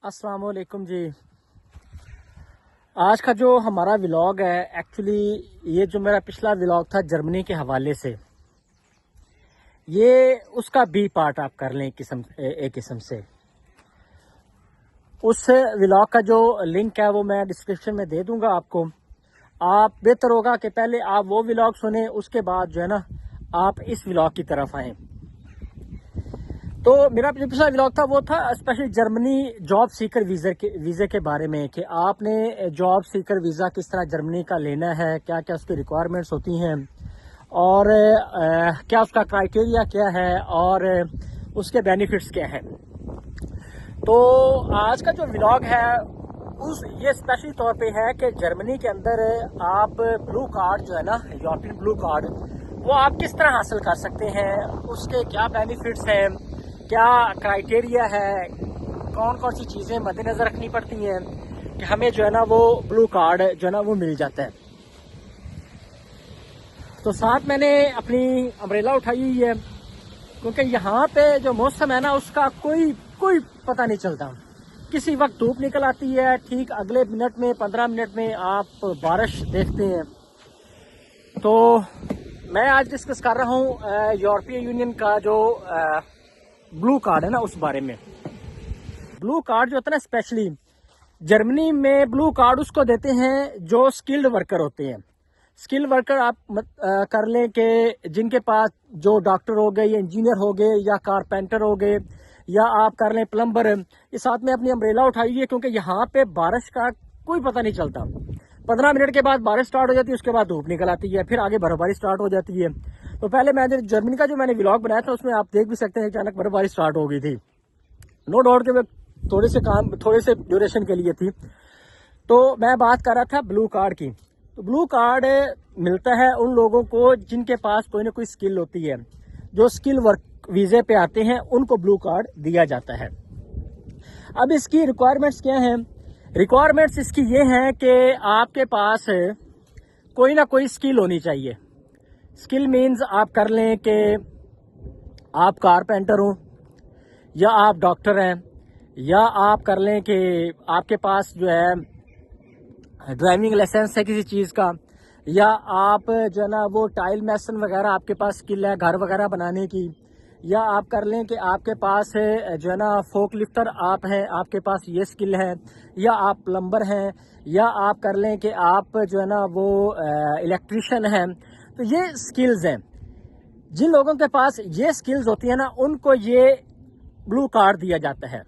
अस्सलाम वालेकुम जी। आज का जो हमारा व्लॉग है, एक्चुअली ये जो मेरा पिछला व्लॉग था जर्मनी के हवाले से, ये उसका बी पार्ट आप कर लें एक किस्म से। उस व्लॉग का जो लिंक है वो मैं डिस्क्रिप्शन में दे दूंगा आपको। आप बेहतर होगा कि पहले आप वो व्लॉग सुने, उसके बाद जो है ना आप इस व्लॉग की तरफ आएँ। तो मेरा जो पिछला व्लॉग था वो था स्पेशली जर्मनी जॉब सीकर वीज़े के बारे में, कि आपने जॉब सीकर वीज़ा किस तरह जर्मनी का लेना है, क्या क्या उसकी रिक्वायरमेंट्स होती हैं और क्या उसका क्राइटेरिया क्या है और उसके बेनिफिट्स क्या हैं। तो आज का जो व्लॉग है ये स्पेशली तौर पे है कि जर्मनी के अंदर आप ब्लू कार्ड जो है ना, यूरोपियन ब्लू कार्ड, वो आप किस तरह हासिल कर सकते हैं, उसके क्या बेनिफिट्स हैं, क्या क्राइटेरिया है, कौन कौन सी चीज़ें मद्देनज़र रखनी पड़ती हैं कि हमें जो है ना वो ब्लू कार्ड जो है ना वो मिल जाता है। तो साथ मैंने अपनी अम्ब्रेला उठाई हुई है, क्योंकि यहाँ पे जो मौसम है ना उसका कोई पता नहीं चलता। किसी वक्त धूप निकल आती है, ठीक अगले मिनट में 15 मिनट में आप बारिश देखते हैं। तो मैं आज डिस्कस कर रहा हूँ यूरोपियन यूनियन का जो ब्लू कार्ड है ना उस बारे में। ब्लू कार्ड जो होता है ना, स्पेशली जर्मनी में ब्लू कार्ड उसको देते हैं जो स्किल्ड वर्कर होते हैं। स्किल्ड वर्कर आप कर लें कि जिनके पास जो डॉक्टर हो गए या इंजीनियर हो गए या कारपेंटर हो गए, या आप कर लें प्लम्बर। ये साथ में अपनी अम्ब्रेला उठाई है, क्योंकि यहाँ पे बारिश का कोई पता नहीं चलता। 15 मिनट के बाद बारिश स्टार्ट हो जाती है, उसके बाद धूप निकल आती है, फिर आगे बर्फबारी स्टार्ट हो जाती है। तो पहले मैंने जर्मनी का जो मैंने व्लॉग बनाया था उसमें आप देख भी सकते हैं अचानक बर्फबारी स्टार्ट हो गई थी। नो डाउट कि मैं थोड़े से ड्यूरेशन के लिए थी। तो मैं बात कर रहा था ब्लू कार्ड की। तो ब्लू कार्ड मिलता है उन लोगों को जिनके पास कोई ना कोई स्किल होती है, जो स्किल वर्क वीज़े पे आते हैं उनको ब्लू कार्ड दिया जाता है। अब इसकी रिक्वायरमेंट्स क्या हैं? रिक्वायरमेंट्स इसकी ये हैं कि आपके पास कोई ना कोई स्किल होनी चाहिए। स्किल मीन्स आप कर लें कि आप कारपेंटर हो, या आप डॉक्टर हैं, या आप कर लें कि आपके पास जो है ड्राइविंग लाइसेंस है किसी चीज़ का, या आप जो है ना वो टाइल मैसन वगैरह आपके पास स्किल है घर वगैरह बनाने की, या आप कर लें कि आपके पास जो है ना फोक लिफ्टर आप हैं, आपके पास ये स्किल है, या आप प्लम्बर हैं, या आप कर लें कि आप जो है ना वो इलेक्ट्रिशियन हैं। तो ये स्किल्स हैं। जिन लोगों के पास ये स्किल्स होती है ना उनको ये ब्लू कार्ड दिया जाता है।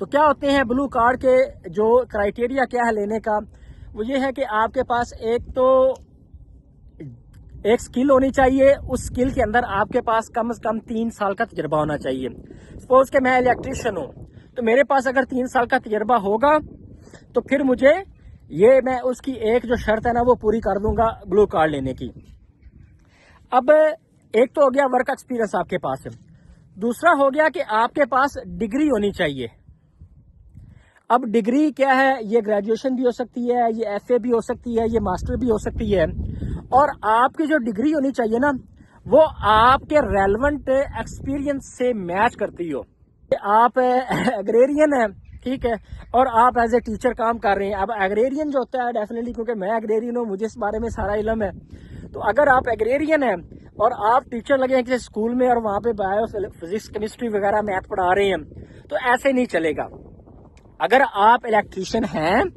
तो क्या होते हैं ब्लू कार्ड के जो क्राइटेरिया क्या है लेने का? वो ये है कि आपके पास एक स्किल होनी चाहिए, उस स्किल के अंदर आपके पास कम से कम 3 साल का तजर्बा होना चाहिए। सपोज के मैं इलेक्ट्रिशियन हूँ, तो मेरे पास अगर 3 साल का तजर्बा होगा तो फिर मुझे मैं उसकी एक जो शर्त है ना वो पूरी कर दूंगा ब्लू कार्ड लेने की। अब एक तो हो गया वर्क एक्सपीरियंस आपके पास है, दूसरा हो गया कि आपके पास डिग्री होनी चाहिए। अब डिग्री क्या है? ये ग्रेजुएशन भी हो सकती है, ये एफए भी हो सकती है, ये मास्टर भी हो सकती है। और आपकी जो डिग्री होनी चाहिए ना वो आपके रेलेवेंट एक्सपीरियंस से मैच करती हो। आप एग्रेरियन है, ठीक है, और आप एज ए टीचर काम कर रहे हैं। अब एग्रेरियन जो होता है डेफिनेटली, क्योंकि मैं एग्रेरियन हूँ, मुझे इस बारे में सारा इल्म है। तो अगर आप एग्रेरियन हैं और आप टीचर लगे हैं किसी स्कूल में और वहाँ पे बायो फिजिक्स केमिस्ट्री वगैरह मैथ पढ़ा रहे हैं, तो ऐसे नहीं चलेगा। अगर आप इलेक्ट्रिशियन हैं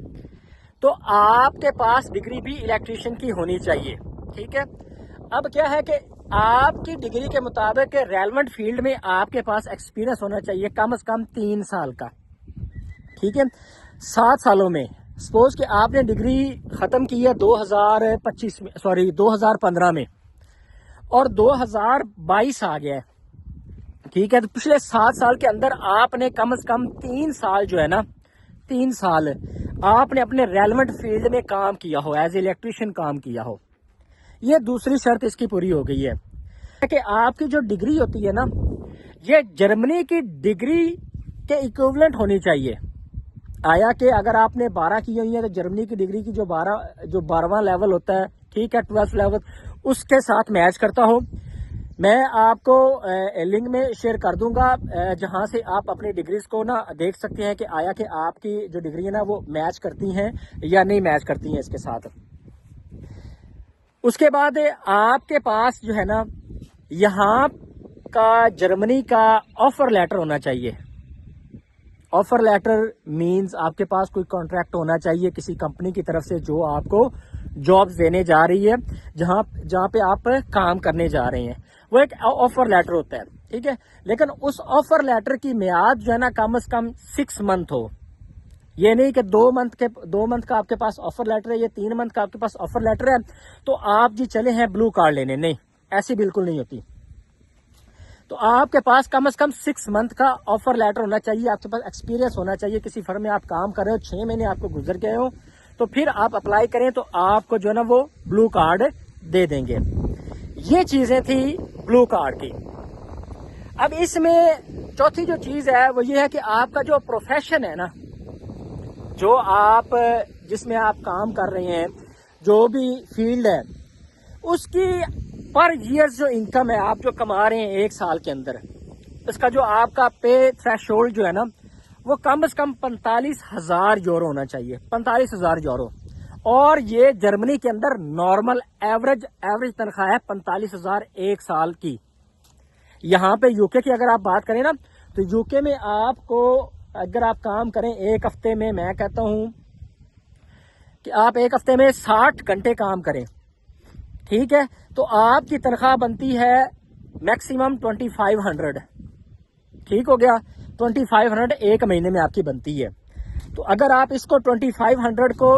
तो आपके पास डिग्री भी इलेक्ट्रिशियन की होनी चाहिए, ठीक है। अब क्या है कि आपकी डिग्री के मुताबिक रेलेवेंट फील्ड में आपके पास एक्सपीरियंस होना चाहिए कम से कम 3 साल का, ठीक है। 7 सालों में सपोज कि आपने डिग्री खत्म की है 2015 में और 2022 आ गया है, ठीक है। तो पिछले 7 साल के अंदर आपने कम से कम 3 साल जो है ना 3 साल आपने अपने रेलेवेंट फील्ड में काम किया हो, एज इलेक्ट्रिशियन काम किया हो। ये दूसरी शर्त इसकी पूरी हो गई है कि आपकी जो डिग्री होती है ना ये जर्मनी की डिग्री के इक्विवेलेंट होनी चाहिए। आया कि अगर आपने 12 की हुई है तो जर्मनी की डिग्री की जो 12वां लेवल होता है, ठीक है, 12th लेवल, उसके साथ मैच करता हो। मैं आपको लिंक में शेयर कर दूंगा जहां से आप अपनी डिग्रीज को ना देख सकते हैं कि आया कि आपकी जो डिग्री है ना वो मैच करती हैं या नहीं मैच करती हैं इसके साथ। उसके बाद आपके पास जो है ना यहाँ का जर्मनी का ऑफर लेटर होना चाहिए। ऑफर लेटर मींस आपके पास कोई कॉन्ट्रैक्ट होना चाहिए किसी कंपनी की तरफ से जो आपको जॉब्स देने जा रही है, जहां पे आप काम करने जा रहे हैं, वो एक ऑफर लेटर होता है, ठीक है। लेकिन उस ऑफर लेटर की मियाद जो है ना कम से कम 6 मंथ हो। ये नहीं कि 2 मंथ का आपके पास ऑफर लेटर है, ये 3 मंथ का आपके पास ऑफर लेटर है तो आप जी चले हैं ब्लू कार्ड लेने, नहीं, ऐसी बिल्कुल नहीं होती। तो आपके पास कम से कम 6 मंथ का ऑफर लेटर होना चाहिए, आपके पास एक्सपीरियंस होना चाहिए, किसी फर्म में आप काम कर रहे हो, 6 महीने आपको गुजर गए हो, तो फिर आप अप्लाई करें तो आपको जो है ना वो ब्लू कार्ड दे देंगे। ये चीजें थी ब्लू कार्ड की। अब इसमें चौथी जो चीज है वो ये है कि आपका जो प्रोफेशन है ना, जो आप जिसमें आप काम कर रहे हैं, जो भी फील्ड है, उसकी पर ईयर जो इनकम है आप जो कमा रहे हैं 1 साल के अंदर, इसका जो आपका पे थ्रेशोल्ड जो है ना वो कम से कम 45,000 यूरो होना चाहिए, 45,000 यूरो। और ये जर्मनी के अंदर नॉर्मल एवरेज तनख्वाह है 45,000 1 साल की। यहाँ पे यूके की अगर आप बात करें ना तो यूके में आपको अगर आप काम करें 1 हफ्ते में, मैं कहता हूं कि आप 1 हफ्ते में 60 घंटे काम करें, ठीक है, तो आपकी तनख्वाह बनती है मैक्सिमम 2500, ठीक हो गया। 2500 1 महीने में आपकी बनती है। तो अगर आप इसको 2500 को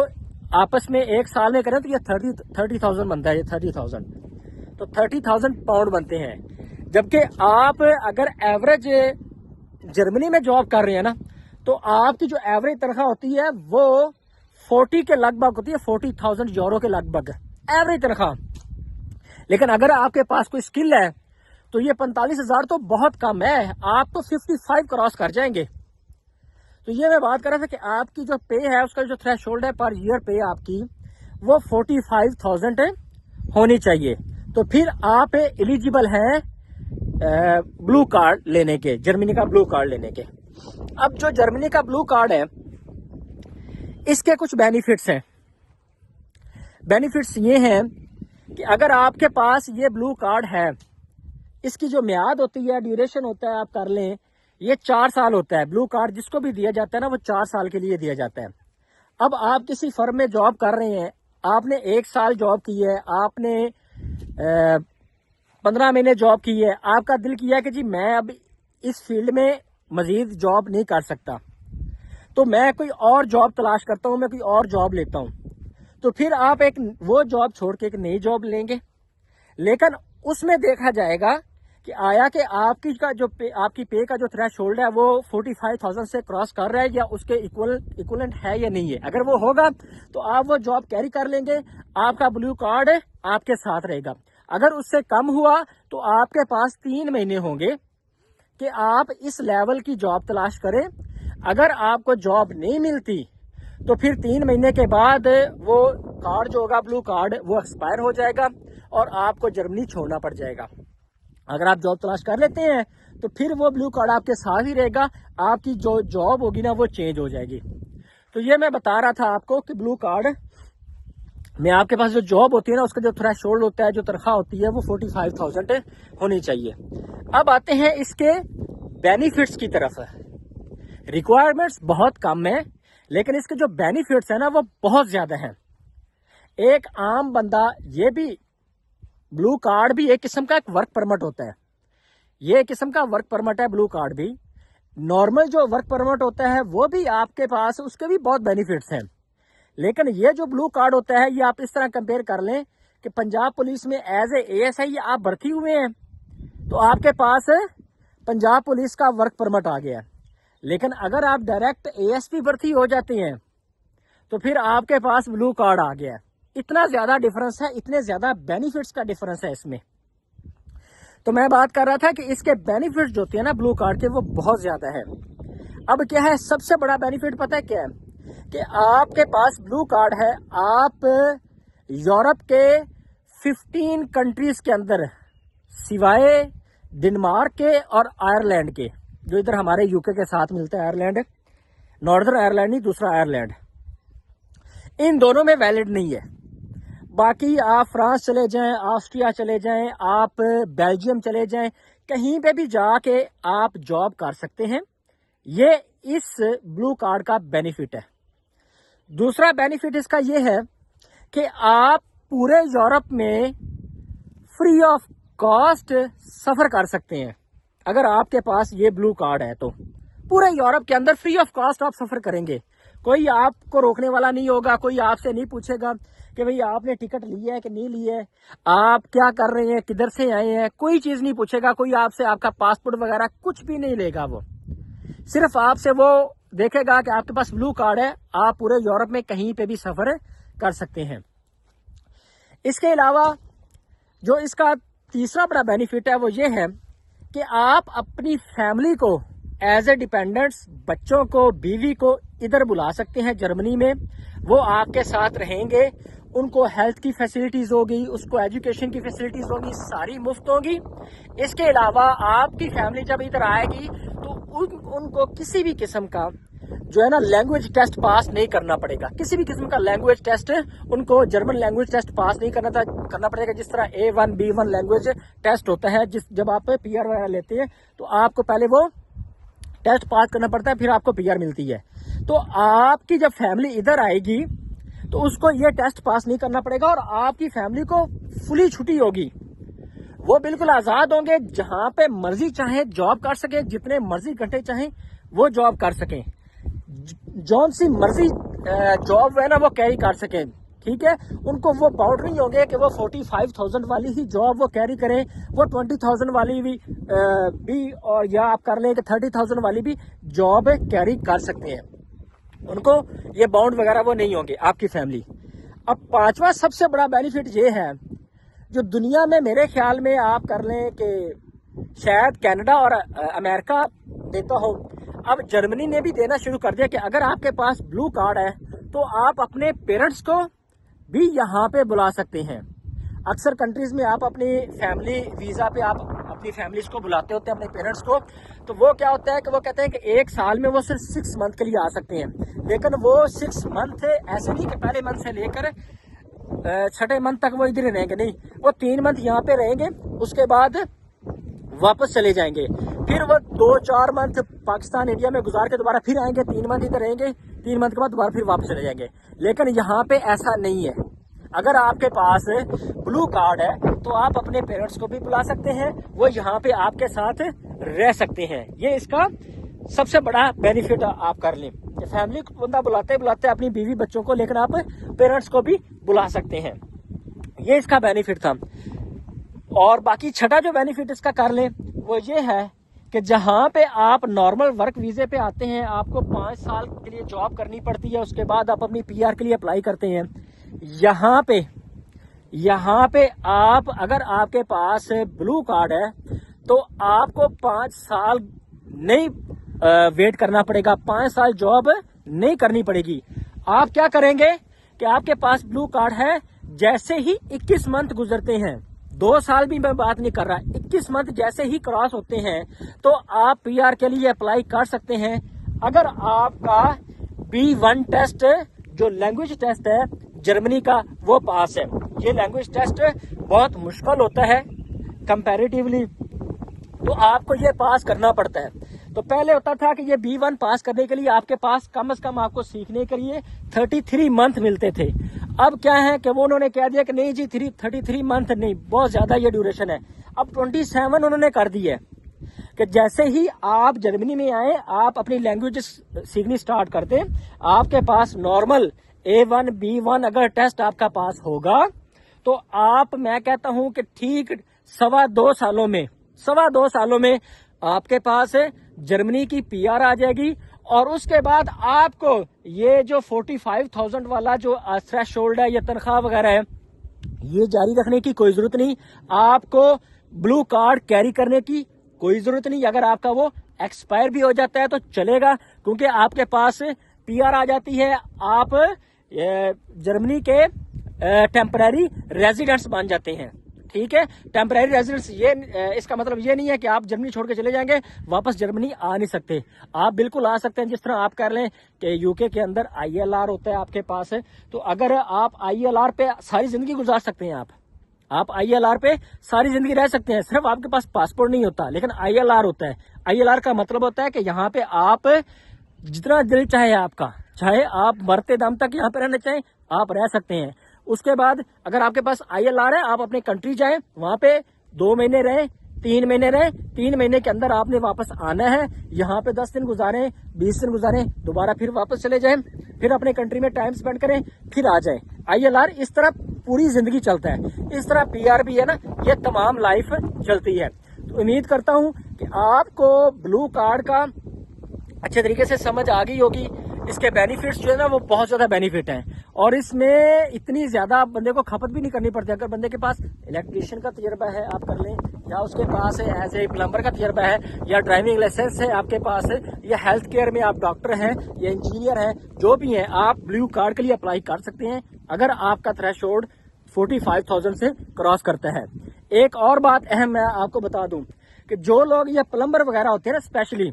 आपस में 1 साल में करें तो ये 30,000 बनता है, ये 30,000, तो 30,000 पाउंड बनते हैं। जबकि आप अगर एवरेज जर्मनी में जॉब कर रहे हैं ना तो आपकी जो एवरेज तनख्वाह होती है वो 40 के लगभग होती है, 40,000 यूरो के लगभग एवरेज तनख्वाह। लेकिन अगर आपके पास कोई स्किल है तो ये 45,000 तो बहुत कम है, आप तो 55 क्रॉस कर जाएंगे। तो ये मैं बात कर रहा था कि आपकी जो पे है उसका जो थ्रेशोल्ड है पर ईयर पे आपकी वो 45,000 होनी चाहिए। तो फिर आप एलिजिबल हैं ब्लू कार्ड लेने के, जर्मनी का ब्लू कार्ड लेने के। अब जो जर्मनी का ब्लू कार्ड है इसके कुछ बेनिफिट्स हैं। बेनिफिट्स ये हैं कि अगर आपके पास ये ब्लू कार्ड है, इसकी जो म्याद होती है, ड्यूरेशन होता है, आप कर लें, ये 4 साल होता है। ब्लू कार्ड जिसको भी दिया जाता है ना वो 4 साल के लिए दिया जाता है। अब आप किसी फर्म में जॉब कर रहे हैं, आपने 1 साल जॉब की है, आपने 15 महीने जॉब की है, आपका दिल किया कि जी मैं अब इस फील्ड में मजीद जॉब नहीं कर सकता, तो मैं कोई और जॉब तलाश करता हूं, मैं कोई और जॉब लेता हूं, तो फिर आप एक वो जॉब छोड़ के एक नई जॉब लेंगे। लेकिन उसमें देखा जाएगा कि आया कि आपकी पे का जो थ्रेशोल्ड है वो 45,000 से क्रॉस कर रहा है या उसके इक्वलेंट है या नहीं है। अगर वो होगा तो आप वो जॉब कैरी कर लेंगे, आपका ब्लू कार्ड आपके साथ रहेगा। अगर उससे कम हुआ तो आपके पास 3 महीने होंगे कि आप इस लेवल की जॉब तलाश करें। अगर आपको जॉब नहीं मिलती तो फिर 3 महीने के बाद वो कार्ड जो होगा ब्लू कार्ड वो एक्सपायर हो जाएगा और आपको जर्मनी छोड़ना पड़ जाएगा। अगर आप जॉब तलाश कर लेते हैं तो फिर वो ब्लू कार्ड आपके साथ ही रहेगा, आपकी जो जॉब होगी ना वो चेंज हो जाएगी। तो ये मैं बता रहा था आपको कि ब्लू कार्ड में आपके पास जो जॉब होती है ना उसका जो थ्रेशोल्ड होता है, जो तनख्वाह होती है वो 45,000 होनी चाहिए। अब आते हैं इसके बेनिफिट्स की तरफ। रिक्वायरमेंट्स बहुत कम है लेकिन इसके जो बेनिफिट्स है ना वो बहुत ज्यादा हैं। एक आम बंदा, ये भी ब्लू कार्ड भी एक किस्म का एक वर्क परमिट होता है, ये एक किस्म का वर्क परमिट है ब्लू कार्ड भी। नॉर्मल जो वर्क परमिट होता है वो भी आपके पास, उसके भी बहुत बेनिफिट्स हैं। लेकिन ये जो ब्लू कार्ड होता है ये आप इस तरह कंपेयर कर लें कि पंजाब पुलिस में एज ए ASI आप भर्ती हुए हैं तो आपके पास पंजाब पुलिस का वर्क परमिट आ गया। लेकिन अगर आप डायरेक्ट ASP भर्ती हो जाते हैं तो फिर आपके पास ब्लू कार्ड आ गया। इतना ज्यादा डिफरेंस है, इतने ज्यादा बेनिफिट्स का डिफरेंस है इसमें। तो मैं बात कर रहा था कि इसके बेनिफिट्स जो होते हैं ना ब्लू कार्ड के वो बहुत ज्यादा है। अब क्या है, सबसे बड़ा बेनिफिट पता है क्या है कि आपके पास ब्लू कार्ड है, आप यूरोप के 15 कंट्रीज के अंदर सिवाय डेनमार्क के और आयरलैंड के, जो इधर हमारे यूके के साथ मिलता है आयरलैंड, नॉर्दर्न आयरलैंड नहीं, दूसरा आयरलैंड, इन दोनों में वैलिड नहीं है। बाकी आप फ्रांस चले जाएं, ऑस्ट्रिया चले जाएं, आप बेल्जियम चले जाएं, कहीं पे भी जाके आप जॉब कर सकते हैं। ये इस ब्लू कार्ड का बेनिफिट है। दूसरा बेनिफिट इसका ये है कि आप पूरे यूरोप में फ्री ऑफ कॉस्ट सफर कर सकते हैं। अगर आपके पास ये ब्लू कार्ड है तो पूरे यूरोप के अंदर फ्री ऑफ कॉस्ट आप सफर करेंगे। कोई आपको रोकने वाला नहीं होगा, कोई आपसे नहीं पूछेगा कि भाई आपने टिकट ली है कि नहीं ली है, आप क्या कर रहे हैं, किधर से आए हैं, कोई चीज नहीं पूछेगा। कोई आपसे आपका पासपोर्ट वगैरह कुछ भी नहीं लेगा। वो सिर्फ आपसे वो देखेगा कि आपके पास ब्लू कार्ड है, आप पूरे यूरोप में कहीं पे भी सफर कर सकते हैं। इसके अलावा जो इसका तीसरा बड़ा बेनिफिट है वो ये है कि आप अपनी फैमिली को एज ए डिपेंडेंट्स, बच्चों को, बीवी को इधर बुला सकते हैं जर्मनी में। वो आपके साथ रहेंगे, उनको हेल्थ की फैसिलिटीज होगी, उसको एजुकेशन की फैसिलिटीज होगी, सारी मुफ्त होगी। इसके अलावा आपकी फैमिली जब इधर आएगी तो उनको किसी भी किस्म का जो है ना लैंग्वेज टेस्ट पास नहीं करना पड़ेगा। किसी भी किस्म का लैंग्वेज टेस्ट उनको जर्मन लैंग्वेज टेस्ट पास नहीं करना पड़ेगा। जिस तरह A1 B1 लैंग्वेज टेस्ट होता है, जब आप PR वगैरह लेते हैं तो आपको पहले वो टेस्ट पास करना पड़ता है, फिर आपको PR मिलती है। तो आपकी जब फैमिली इधर आएगी तो उसको ये टेस्ट पास नहीं करना पड़ेगा और आपकी फैमिली को फुली छुट्टी होगी। वो बिल्कुल आजाद होंगे, जहां पे मर्जी चाहे जॉब कर सके, जितने मर्जी घंटे चाहे वो जॉब कर सकें, जौन सी मर्जी जॉब है ना वो कैरी कर सकें। ठीक है, उनको वो बाउंड्री नहीं होंगे कि वो 45,000 वाली ही जॉब वो कैरी करें, वो 20,000 वाली भी और या आप कर लें कि 30,000 वाली भी जॉब कैरी कर सकते हैं। उनको ये बाउंड वगैरह वो नहीं होंगे आपकी फैमिली। अब पांचवा सबसे बड़ा बेनिफिट ये है, जो दुनिया में मेरे ख्याल में आप कर लें कि शायद कनाडा और अमेरिका देता हो, अब जर्मनी ने भी देना शुरू कर दिया कि अगर आपके पास ब्लू कार्ड है तो आप अपने पेरेंट्स को भी यहाँ पे बुला सकते हैं। अक्सर कंट्रीज में आप अपनी फैमिली वीजा पे आप अपनी फैमिलीज को बुलाते होते हैं, अपने पेरेंट्स को। तो वो क्या होता है कि वो कहते हैं कि एक साल में वो सिर्फ 6 मंथ के लिए आ सकते हैं, लेकिन वो 6 मंथ ऐसे नहीं कि पहले मंथ से लेकर 6ठे मंथ तक वो इधर ही रहेंगे, नहीं, वो 3 मंथ यहाँ पे रहेंगे, उसके बाद वापस चले जाएंगे। फिर वो 2-4 मंथ पाकिस्तान इंडिया में गुजार के दोबारा फिर आएंगे, 3 मंथ इधर रहेंगे, 3 मंथ के बाद दोबारा फिर वापस चले जाएंगे। लेकिन यहाँ पे ऐसा नहीं है। अगर आपके पास ब्लू कार्ड है तो आप अपने पेरेंट्स को भी बुला सकते हैं, वो यहाँ पे आपके साथ रह सकते हैं। ये इसका सबसे बड़ा बेनिफिट आप कर लें कि फैमिली को बंदा बुलाते बुलाते अपनी बीवी बच्चों को, लेकिन आप पेरेंट्स को भी बुला सकते हैं। ये इसका बेनिफिट था। और बाकी छठा जो बेनिफिट इसका कर लें वो ये है कि जहां पे आप नॉर्मल वर्क वीजे पे आते हैं, आपको 5 साल के लिए जॉब करनी पड़ती है, उसके बाद आप अपनी PR के लिए अप्लाई करते हैं। यहाँ पे आप, अगर आपके पास ब्लू कार्ड है तो आपको 5 साल नहीं वेट करना पड़ेगा, 5 साल जॉब नहीं करनी पड़ेगी। आप क्या करेंगे कि आपके पास ब्लू कार्ड है, जैसे ही 21 मंथ गुजरते हैं, 2 साल भी मैं बात नहीं कर रहा, 21 मंथ जैसे ही क्रॉस होते हैं तो आप PR के लिए अप्लाई कर सकते हैं। अगर आपका B1 टेस्ट, जो लैंग्वेज टेस्ट है जर्मनी का, वो पास है। ये लैंग्वेज टेस्ट बहुत मुश्किल होता है कंपैरेटिवली, तो आपको ये पास करना पड़ता है। तो पहले होता था कि ये B1 पास करने के लिए आपके पास कम से कम आपको सीखने के लिए 33 मंथ मिलते थे। अब क्या है कि वो उन्होंने कह दिया कि नहीं जी 33 मंथ नहीं, बहुत ज्यादा ये ड्यूरेशन है। अब 27 उन्होंने कर दी है कि जैसे ही आप जर्मनी में आए, आप अपनी लैंग्वेज सीखनी स्टार्ट करते, आपके पास नॉर्मल A1 B1 अगर टेस्ट आपका पास होगा तो आप, मैं कहता हूं कि ठीक 2.25 सालों में आपके पास जर्मनी की PR आ जाएगी। और उसके बाद आपको ये जो 45,000 वाला जो थ्रेशोल्ड है या तनख्वाह वगैरह है, ये जारी रखने की कोई जरूरत नहीं। आपको ब्लू कार्ड कैरी करने की कोई जरूरत नहीं। अगर आपका वो एक्सपायर भी हो जाता है तो चलेगा, क्योंकि आपके पास PR आ जाती है, आप जर्मनी के टेम्पररी रेजिडेंट्स बन जाते हैं। ठीक है। टेम्परेरी रेजिडेंस ये इसका मतलब ये नहीं है कि आप जर्मनी छोड़ के चले जाएंगे, वापस जर्मनी आ नहीं सकते। आप बिल्कुल आ सकते हैं, जिस तरह आप कर लें कि यूके के अंदर ILR होता है आपके पास है, तो अगर आप ILR पे सारी जिंदगी गुजार सकते हैं। आप ILR पे सारी जिंदगी रह सकते हैं, सिर्फ आपके पास पासपोर्ट नहीं होता लेकिन ILR होता है। ILR का मतलब होता है कि यहाँ पे आप जितना दिल चाहे आपका, चाहे आप मरते दम तक यहाँ पे रहना चाहें, आप रह सकते हैं। उसके बाद अगर आपके पास ILR है, आप अपने कंट्री जाएं, वहां पे 2 महीने रहें, 3 महीने रहें, 3 महीने के अंदर आपने वापस आना है। यहाँ पे 10 दिन गुजारें, 20 दिन गुजारें, दोबारा फिर वापस चले जाएं, फिर अपने कंट्री में टाइम स्पेंड करें, फिर आ जाएं। ILR इस तरह पूरी जिंदगी चलता है। इस तरह PR भी है ना, ये तमाम लाइफ चलती है। तो उम्मीद करता हूं कि आपको ब्लू कार्ड का अच्छे तरीके से समझ आ गई होगी। इसके बेनिफिट्स जो है ना वो बहुत ज्यादा बेनिफिट हैं, और इसमें इतनी ज्यादा बंदे को खपत भी नहीं करनी पड़ती। अगर बंदे के पास इलेक्ट्रिशियन का तजर्बा है आप कर लें, या उसके पास एज ए प्लम्बर का तजर्बा है, या ड्राइविंग लाइसेंस है आपके पास, या हेल्थ केयर में आप डॉक्टर हैं या इंजीनियर हैं, जो भी हैं, आप ब्लू कार्ड के लिए अप्लाई कर सकते हैं अगर आपका थ्रेशोल्ड 45,000 से क्रॉस करता है। एक और बात अहम मैं आपको बता दूं कि जो लोग ये प्लम्बर वगैरह होते हैं ना स्पेशली,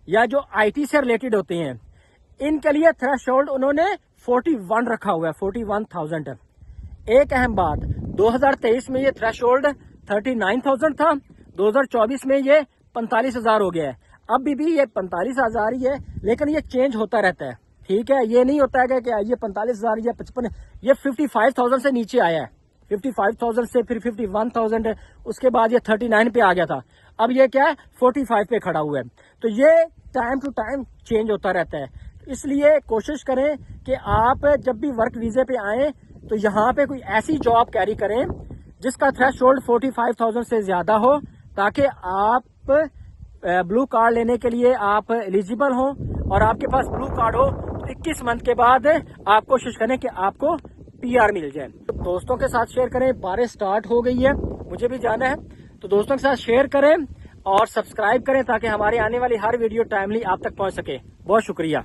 या जो IT से रिलेटेड होते हैं, इनके लिए थ्रेशोल्ड उन्होंने 41 रखा हुआ है, 41,000। एक अहम बात, 2023 में ये थ्रेशोल्ड 39,000 था, 2024 में ये 45,000 हो गया है। अभी भी ये 45,000 ही है, लेकिन ये चेंज होता रहता है, ठीक है। ये नहीं होता है कि ये 45,000 या 55, ये 55,000 से नीचे आया है, 55,000 से फिर 51,000, उसके बाद ये 39 पे आ गया था, अब ये क्या है 45 पे खड़ा हुआ है। तो ये टाइम टू टाइम चेंज होता रहता है, इसलिए कोशिश करें कि आप जब भी वर्क वीजे पे आए तो यहाँ पे कोई ऐसी जॉब कैरी करें जिसका थ्रेशोल्ड 45,000 से ज्यादा हो, ताकि आप ब्लू कार्ड लेने के लिए आप एलिजिबल हो, और आपके पास ब्लू कार्ड हो तो 21 मंथ के बाद आप कोशिश करें कि आपको PR मिल जाए। तो दोस्तों के साथ शेयर करें, बारिश स्टार्ट हो गई है, मुझे भी जाना है, तो दोस्तों के साथ शेयर करें और सब्सक्राइब करें ताकि हमारे आने वाली हर वीडियो टाइमली आप तक पहुंच सके। बहुत शुक्रिया।